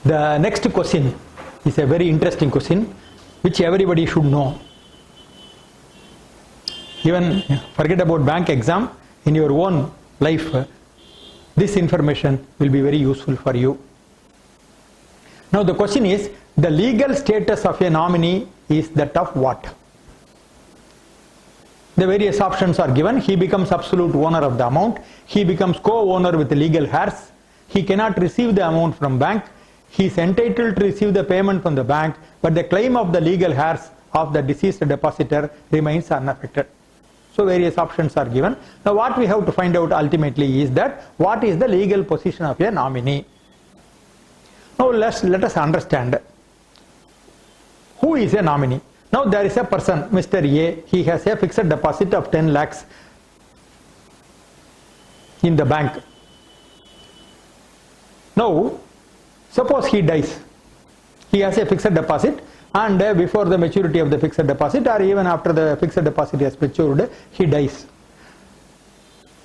The next question is a very interesting question which everybody should know. Even forget about bank exam, in your own life this information will be very useful for you. Now the question is, the legal status of a nominee is that of what? The various options are given. He becomes absolute owner of the amount. He becomes co-owner with legal heirs. He cannot receive the amount from bank. He is entitled to receive the payment from the bank, but the claim of the legal heirs of the deceased depositor remains unaffected. So various options are given. Now what we have to find out ultimately is that what is the legal position of a nominee. Now let us understand who is a nominee. Now there is a person, Mr. A, he has a fixed deposit of 10 lakhs in the bank. Now suppose he dies. He has a fixed deposit, and before the maturity of the fixed deposit or even after the fixed deposit has matured, he dies.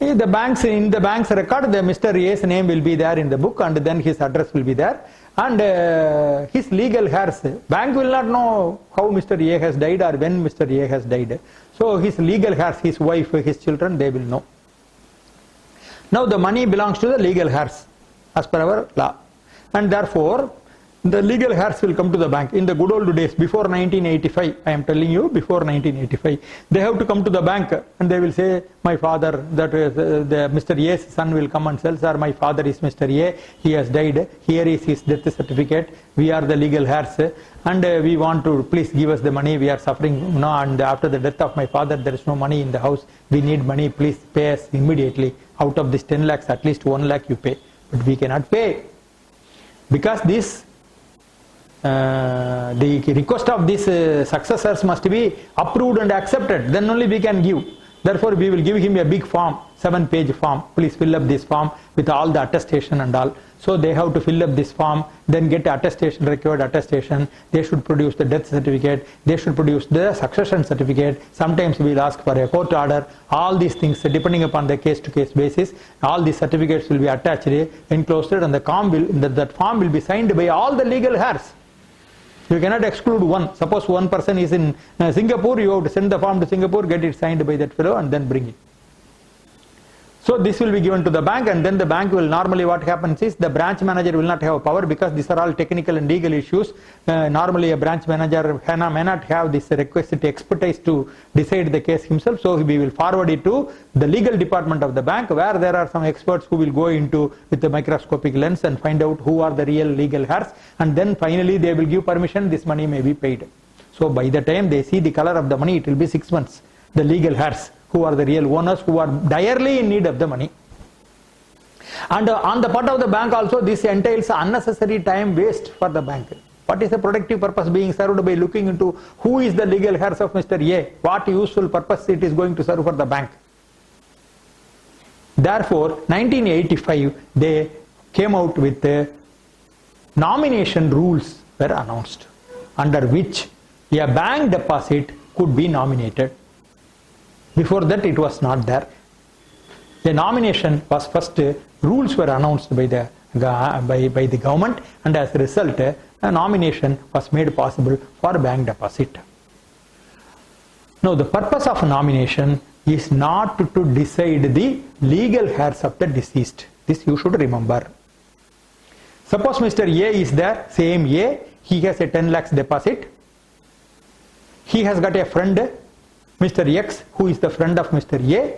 In the bank's record, the Mr. A's name will be there in the book, and then his address will be there, and his legal heirs. Bank will not know how Mr. A has died or when Mr. A has died. So his legal heirs, his wife, his children, they will know. Now the money belongs to the legal heirs as per our law, and therefore the legal heirs will come to the bank. In the good old days, before 1985, I am telling you, before 1985, they have to come to the bank and they will say, my father, that is, the Mr. A's son will come and say, sir, my father is Mr. A, he has died, here is his death certificate, we are the legal heirs, and we want to, please give us the money, we are suffering, and after the death of my father, there is no money in the house, we need money, please pay us immediately. Out of this 10 lakhs, at least 1 lakh you pay. But we cannot pay, because this the request of these successors must be approved and accepted, then only we can give. Therefore we will give him a big form, 7-page form, please fill up this form with all the attestation and all. So they have to fill up this form, then get attestation, required attestation, they should produce the death certificate, they should produce the succession certificate, sometimes we will ask for a court order, all these things depending upon the case to case basis, all these certificates will be attached, enclosed, and that form will be signed by all the legal heirs. You cannot exclude one. Suppose one person is in Singapore, you have to send the form to Singapore, get it signed by that fellow, and then bring it. So this will be given to the bank, and then the bank will, normally what happens is the branch manager will not have power, because these are all technical and legal issues. Normally a branch manager may not have this requisite expertise to decide the case himself, so we will forward it to the legal department of the bank, where there are some experts who will go into with the microscopic lens and find out who are the real legal heirs, and then finally they will give permission, this money may be paid. So by the time they see the color of the money, it will be 6 months. The legal heirs, who are the real owners, who are direly in need of the money. And on the part of the bank also, this entails unnecessary time waste for the bank. What is the productive purpose being served by looking into who is the legal heirs of Mr. A? What useful purpose it is going to serve for the bank? Therefore, 1985, they came out with the nomination rules were announced, under which a bank deposit could be nominated. Before that it was not there. The nomination was first, rules were announced by the government, and as a result a nomination was made possible for bank deposit. Now the purpose of nomination is not to decide the legal heirs of the deceased. This you should remember. Suppose Mr. A is there, same A, he has a 10 lakhs deposit. He has got a friend, Mr. X, who is the friend of Mr. A,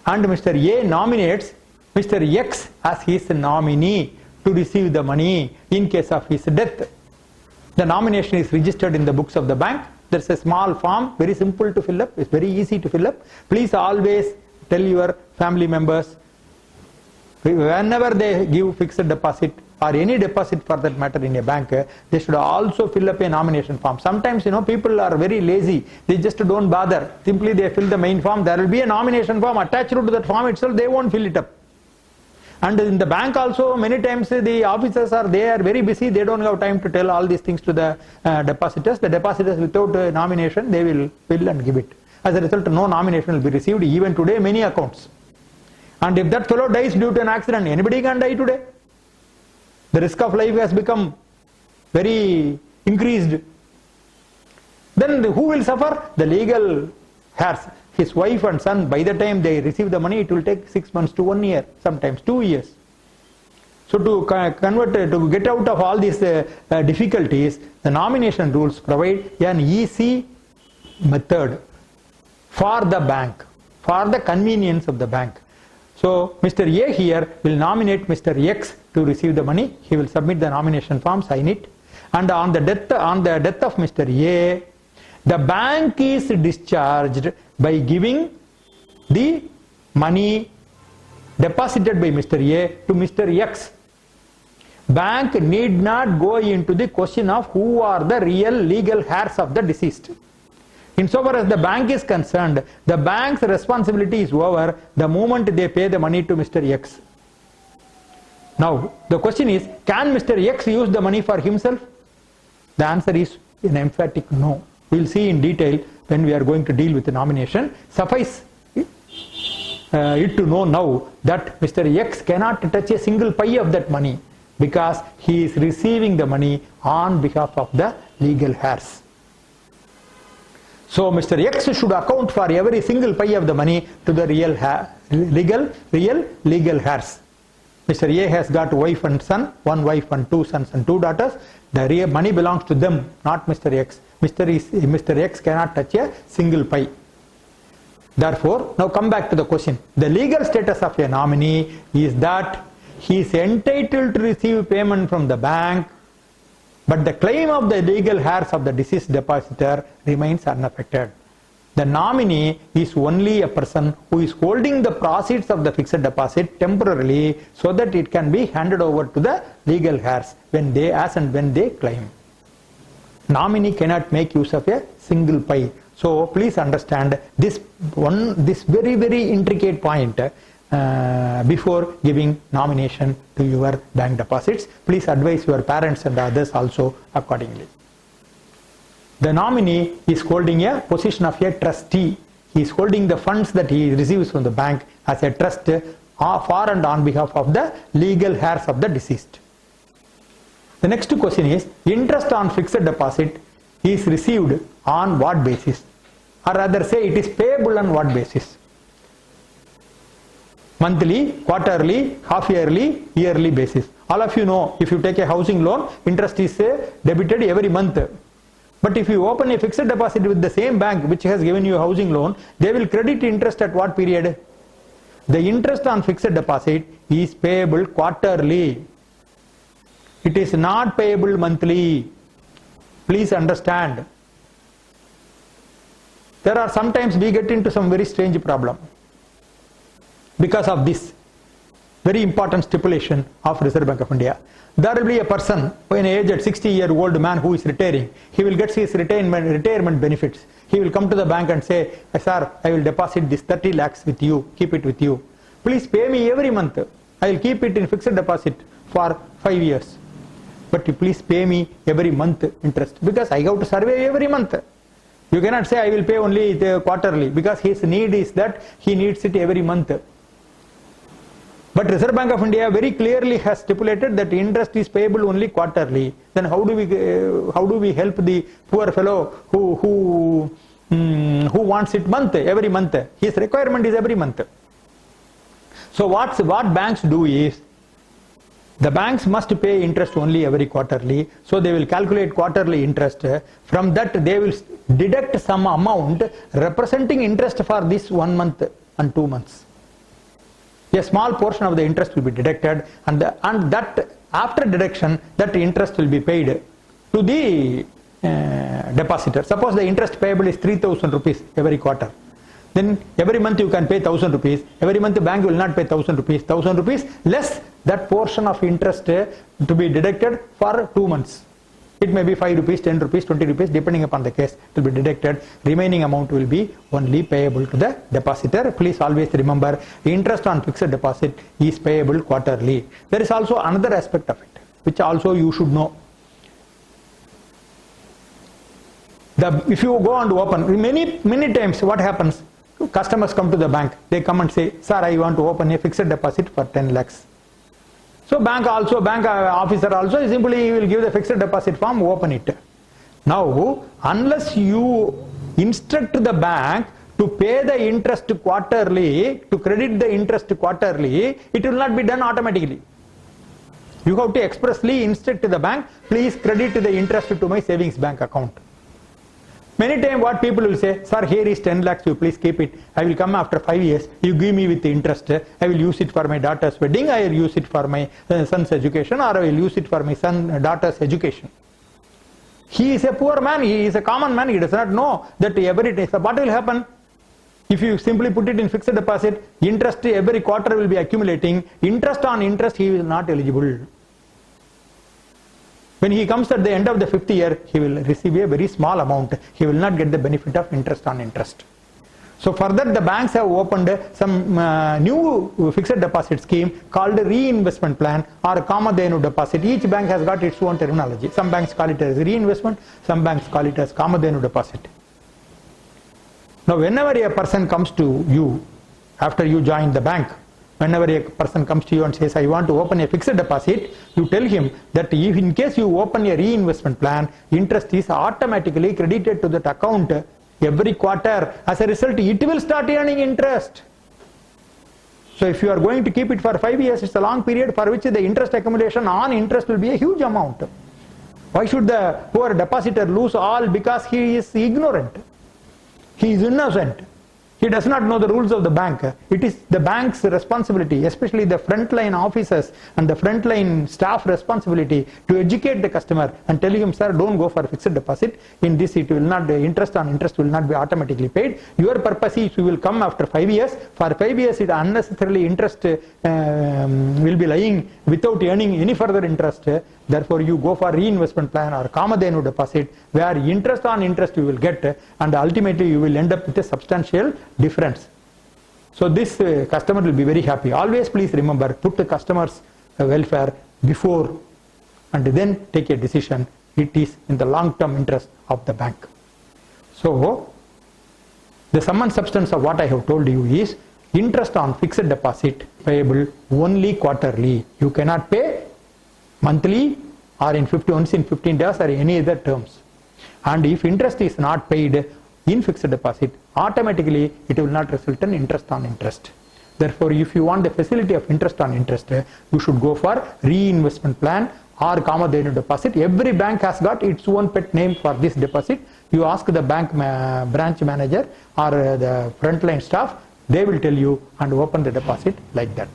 and Mr. A nominates Mr. X as his nominee to receive the money in case of his death. The nomination is registered in the books of the bank. There is a small form, very simple to fill up, it's very easy to fill up. Please always tell your family members, whenever they give fixed deposit or any deposit for that matter in a bank, they should also fill up a nomination form. Sometimes people are very lazy, they just don't bother, simply they fill the main form. There will be a nomination form attached to that form itself, they won't fill it up. And in the bank also, many times the officers are very busy, they don't have time to tell all these things to the depositors. The depositors without nomination, they will fill and give it. As a result, no nomination will be received, even today many accounts. And if that fellow dies due to an accident, anybody can die today. The risk of life has become very increased. Then who will suffer? The legal heirs, his wife and son. By the time they receive the money, it will take 6 months to 1 year, sometimes 2 years. So to to get out of all these difficulties, the nomination rules provide an easy method for the bank, for the convenience of the bank. So Mr. A here will nominate Mr. X to receive the money. He will submit the nomination form, sign it, and on the death of Mr. A, the bank is discharged by giving the money deposited by Mr. A to Mr. X. Bank need not go into the question of who are the real legal heirs of the deceased. Insofar as the bank is concerned, the bank's responsibility is over the moment they pay the money to Mr. X. Now, the question is, can Mr. X use the money for himself? The answer is an emphatic no. We will see in detail when we are going to deal with the nomination. Suffice it to know now that Mr. X cannot touch a single pie of that money because he is receiving the money on behalf of the legal heirs. So Mr. X should account for every single pie of the money to the real legal heirs. Mr. A has got wife and son, one wife and two sons and two daughters. The real money belongs to them, not Mr. X. Mr. X cannot touch a single pie. Therefore, now come back to the question. The legal status of a nominee is that he is entitled to receive payment from the bank, but the claim of the legal heirs of the deceased depositor remains unaffected. The nominee is only a person who is holding the proceeds of the fixed deposit temporarily so that it can be handed over to the legal heirs when they claim. Nominee cannot make use of a single pie. So please understand this very, very intricate point before giving nomination to your bank deposits. Please advise your parents and others also accordingly. The nominee is holding a position of a trustee. He is holding the funds that he receives from the bank as a trust for and on behalf of the legal heirs of the deceased. The next question is, interest on fixed deposit is received on what basis? Or rather say, it is payable on what basis? Monthly, quarterly, half yearly, yearly basis. All of you know, if you take a housing loan, interest is debited every month. But if you open a fixed deposit with the same bank which has given you a housing loan, they will credit interest at what period? The interest on fixed deposit is payable quarterly. It is not payable monthly. Please understand. There are sometimes we get into some very strange problem because of this very important stipulation of Reserve Bank of India. There will be a person, an aged 60-year-old man who is retiring. He will get his retirement benefits. He will come to the bank and say, sir, I will deposit this 30 lakhs with you, keep it with you. Please pay me every month. I will keep it in fixed deposit for 5 years. But you please pay me every month interest because I have to survey every month. You cannot say I will pay only the quarterly because his need is that he needs it every month. But Reserve Bank of India very clearly has stipulated that interest is payable only quarterly. Then how do we help the poor fellow who wants it every month? His requirement is every month. So what banks do is, the banks must pay interest only every quarterly. So they will calculate quarterly interest. From that they will deduct some amount representing interest for this 1 month and 2 months. A small portion of the interest will be deducted, and that after deduction, that interest will be paid to the depositor. Suppose the interest payable is 3,000 rupees every quarter. Then every month you can pay 1,000 rupees. Every month the bank will not pay 1,000 rupees. 1,000 rupees less that portion of interest to be deducted for 2 months. It may be 5 rupees, 10 rupees, 20 rupees, depending upon the case. It will be deducted. Remaining amount will be only payable to the depositor. Please always remember, interest on fixed deposit is payable quarterly. There is also another aspect of it, which also you should know. If you go and open, many times what happens? Customers come to the bank. They come and say, sir, I want to open a fixed deposit for 10 lakhs. So bank officer also simply will give the fixed deposit form, open it. Now, unless you instruct the bank to pay the interest quarterly, to credit the interest quarterly, it will not be done automatically. You have to expressly instruct the bank, please credit the interest to my savings bank account. Many times what people will say, sir, here is 10 lakhs, you please keep it. I will come after 5 years. You give me with the interest. I will use it for my daughter's wedding. I will use it for my son's education, or I will use it for my daughter's education. He is a poor man. He is a common man. He does not know that every day. So what will happen? If you simply put it in fixed deposit, interest every quarter will be accumulating. Interest on interest, he is not eligible. When he comes at the end of the 5th year, he will receive a very small amount. He will not get the benefit of interest on interest. So further, the banks have opened some new fixed deposit scheme called reinvestment plan or Kamadhenu deposit. Each bank has got its own terminology. Some banks call it as reinvestment, some banks call it as Kamadhenu deposit. Now whenever a person comes to you after you join the bank, whenever a person comes to you and says, I want to open a fixed deposit, you tell him that if in case you open a reinvestment plan, interest is automatically credited to that account every quarter. As a result, it will start earning interest. So if you are going to keep it for 5 years, it's a long period for which the interest accumulation on interest will be a huge amount. Why should the poor depositor lose all? Because he is ignorant. He is innocent. He does not know the rules of the bank. It is the bank's responsibility, especially the frontline officers and the frontline staff responsibility to educate the customer and tell him, sir, don't go for fixed deposit. In this, it will not, the interest on interest will not be automatically paid. Your purpose is you will come after 5 years. For 5 years, it unnecessarily interest will be lying without earning any further interest. Therefore, you go for reinvestment plan or Kamadhenu deposit, where interest on interest you will get, and ultimately you will end up with a substantial difference. So this customer will be very happy. Always please remember, put the customer's welfare before and then take a decision. It is in the long-term interest of the bank. So the sum and substance of what I have told you is interest on fixed deposit payable only quarterly. You cannot pay monthly or once in 15 days or any other terms. And if interest is not paid in fixed deposit, automatically it will not result in interest on interest. Therefore, if you want the facility of interest on interest, you should go for reinvestment plan or Kamadhenu deposit. Every bank has got its own pet name for this deposit. You ask the bank branch manager or the frontline staff, they will tell you and open the deposit like that.